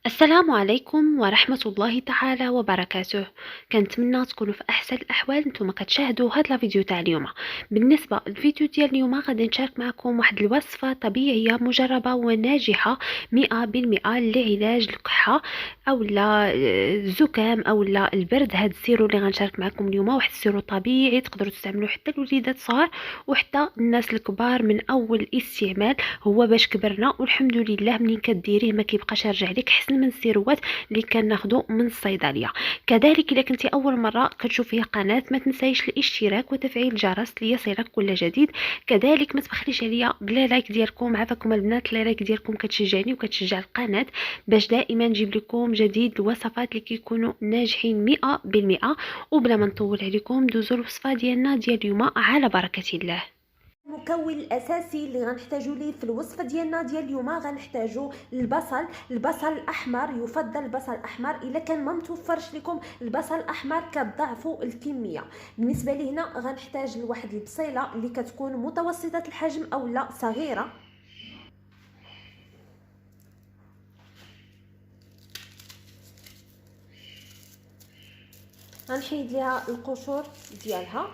السلام عليكم ورحمة الله تعالى وبركاته. كنتمنى تكونوا في احسن الاحوال. نتوما كتشاهدوا هذا الفيديو تاع اليوم. بالنسبه للفيديو ديال اليوم غادي نشارك معكم واحد الوصفه طبيعيه مجربه وناجحه 100% لعلاج الكحه او لا الزكام او لا البرد. هاد السيرو اللي غنشارك معكم اليوم واحد السيرو طبيعي تقدروا تستعملوه حتى الوليدات الصغار وحتى الناس الكبار من اول استعمال. هو باش كبرنا والحمد لله منين كديريه ما كيبقاش يرجع لك حسن من السيروات اللي كناخذوا من الصيدليه. كذلك اذا كنتي اول مره كتشوفي القناه ما تنسايش الاشتراك وتفعيل الجرس ليصلك كل جديد. كذلك ما تبخليش عليا بلا لايك ديالكم. عافاكم البنات، لايك ديالكم كتشجعني وكتشجع القناه باش دائما نجيب لكم جديد الوصفات اللي كيكونوا ناجحين 100%. وبلا ما نطول عليكم دوزوا الوصفه ديالنا ديال اليوم على بركه الله. المكون الاساسي اللي غنحتاجو ليه في الوصفه ديالنا ديال اليوم غنحتاجو البصل الاحمر. يفضل البصل الاحمر، الا كان ما متوفرش لكم البصل الاحمر كتضاعفوا الكميه. بالنسبه لي هنا غنحتاج لواحد البصيله اللي كتكون متوسطه الحجم او لا صغيره. غنحيد ليها القشور ديالها.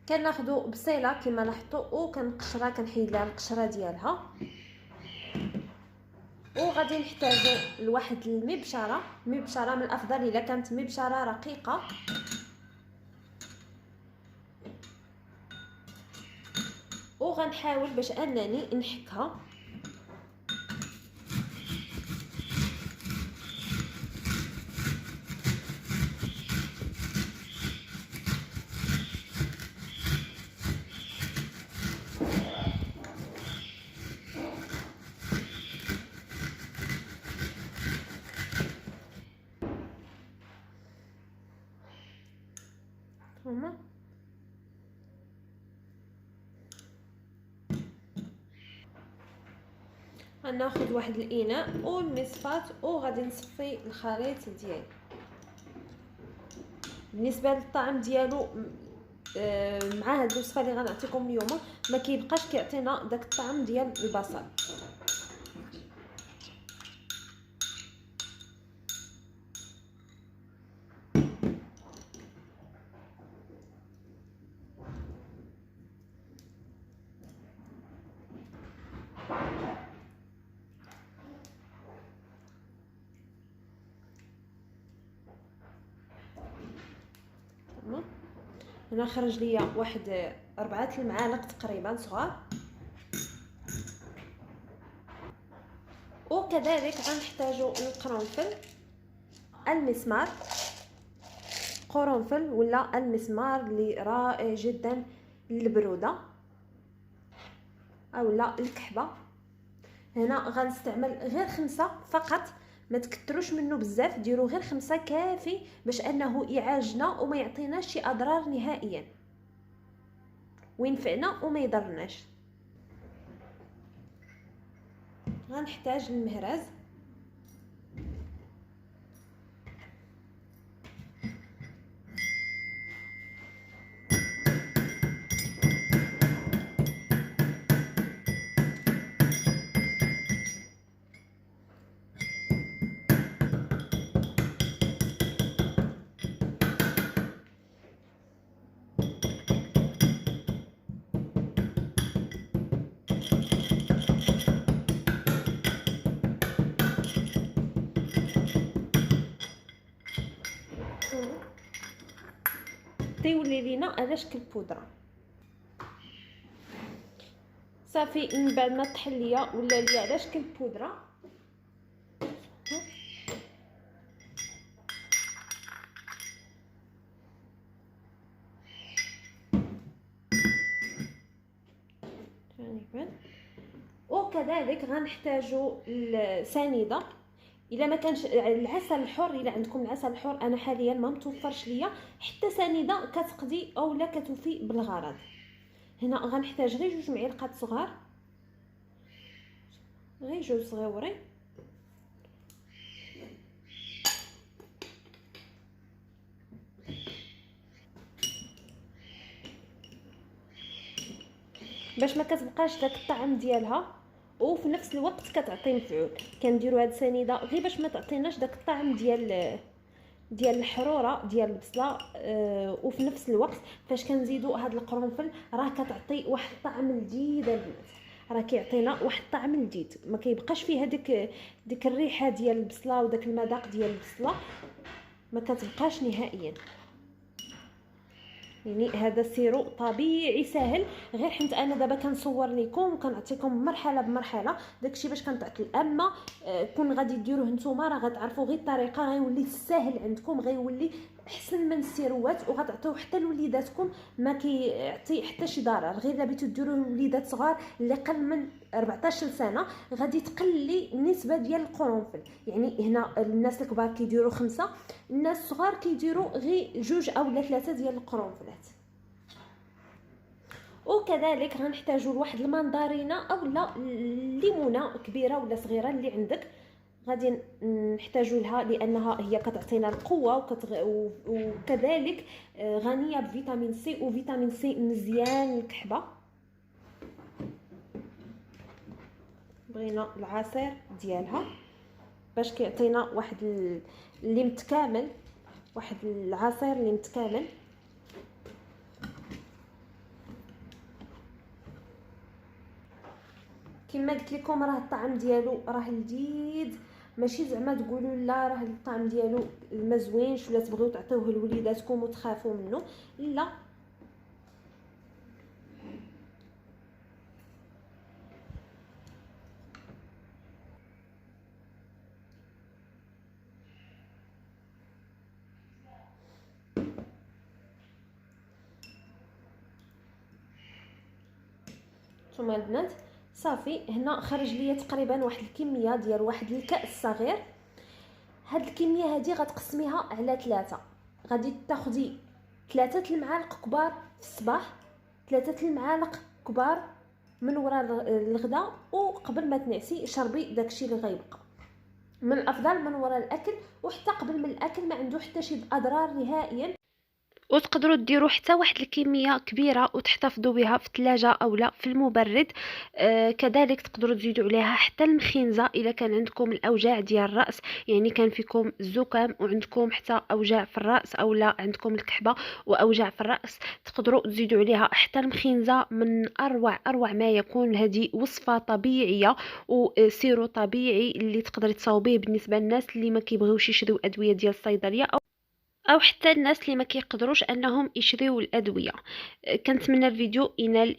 كناخذوا بصيله كما لاحظتوا وكنقشرها، كنحيد لها القشره ديالها. وغادي نحتاجو لواحد المبشره من الافضل الا كانت مبشره رقيقه. وغنحاول باش انني نحكها. هما غناخذ واحد الاناء والمصفات وغادي نصفي الخليط ديالي. بالنسبه للطعم ديالو مع هاد الوصفه اللي غنعطيكم اليوم ما كيبقاش كيعطينا داك الطعم ديال البصل. تمام. هنا خرج ليا واحد 4 المعالق تقريبا صغار. وكذلك غنحتاجو القرنفل، المسمار، قرنفل ولا المسمار اللي رائع جدا للبروده او لا الكحبه. هنا غنستعمل غير 5 فقط، ما تكتروش منه بزاف، ديروا غير 5 كافي باش انه يعالجنا وما يعطيناش شي اضرار نهائيا وينفعنا وما يضرناش. غنحتاج المهرز، تيولي لينا على شكل بودره صافي. من بعد ما طحن ليا ولا ليا على شكل بودره تقريبا. وكذلك غنحتاجو السنيده. الا ما كانش العسل الحر، الا عندكم العسل الحر، انا حاليا ما متوفرش ليا، حتى سنيده كتقضي او لا كتوفي بالغرض. هنا غنحتاج غير 2 معالق صغار، غير 2 صغيورين. باش ما كتبقاش داك الطعم ديالها، وفي نفس الوقت كتعطي مفعول. كنديروا هاد السنيده غير باش ما تعطيناش داك الطعم ديال الحروره ديال البصله. وفي نفس الوقت فاش كنزيدوا هاد القرنفل راه كتعطي واحد الطعم لذيذ البنات، راه كيعطينا واحد الطعم لذيذ، ما كيبقاش فيها ديك الريحه ديال البصله وداك المذاق ديال البصله، ما كتبقاش نهائيا. يعني هذا سيرو طبيعي سهل، غير حيت انا دابا كنصور لكم وكنعطيكم مرحله بمرحله داكشي باش كنتعطل. اما كون غادي ديروه نتوما راه غتعرفوا غير الطريقه، غيولي ساهل عندكم، غيولي احسن من السيروات، وغتعطيو حتى لوليداتكم ما كيعطي حتى شي ضرر. غير الا بغيتو ديروه لوليدات صغار اللي قل من 14 سنه غادي تقلي النسبه ديال القرنفل. يعني هنا الناس الكبار كيديروا 5، الناس الصغار كيديروا غير 2 أو 3 ديال القرنفلات. وكذلك غنحتاجوا لواحد المندرينه اولا ليمونه كبيره ولا صغيره اللي عندك، غادي نحتاجوا لها لانها هي كتعطينا القوه وكذلك غنيه بفيتامين سي، وفيتامين سي مزيان للكحبه. بغينا العصير ديالها باش كيعطينا واحد اللي متكامل، واحد العصير اللي متكامل. كما قلت لكم راه الطعم ديالو راه لذيذ، ماشي زعما تقولوا لا راه الطعم ديالو ما زوينش ولا تبغيو تعطيوه لوليداتكم وتخافوا منه، لا. نتوما البنات صافي هنا خرج ليا تقريبا واحد الكميه ديال واحد الكاس صغير. هاد الكميه هادي غتقسميها على 3، غادي تاخدي 3 المعالق كبار في الصباح، 3 المعالق كبار من وراء الغداء، وقبل ما تنعسي شربي داكشي اللي غيبقى. من الافضل من وراء الاكل، وحتى قبل من الاكل ما عنده حتى شي اضرار نهائيا. وتقدروا ديروا حتى واحد الكميه كبيره وتحتفظوا بها في الثلاجه او لا في المبرد. كذلك تقدروا تزيدوا عليها حتى المخنزه الا كان عندكم الاوجاع ديال الراس، يعني كان فيكم الزكام وعندكم حتى اوجاع في الراس او لا عندكم الكحبه واوجاع في الراس، تقدروا تزيدوا عليها حتى المخنزه. من اروع ما يكون. هذه وصفه طبيعيه وسيرو طبيعي اللي تقدري تصاوبيه بالنسبه للناس اللي ما كيبغيوش يشريو ادويه ديال الصيدليه او حتى الناس اللي ما كيقدروش انهم يشريو الادويه. كنتمنى الفيديو ينال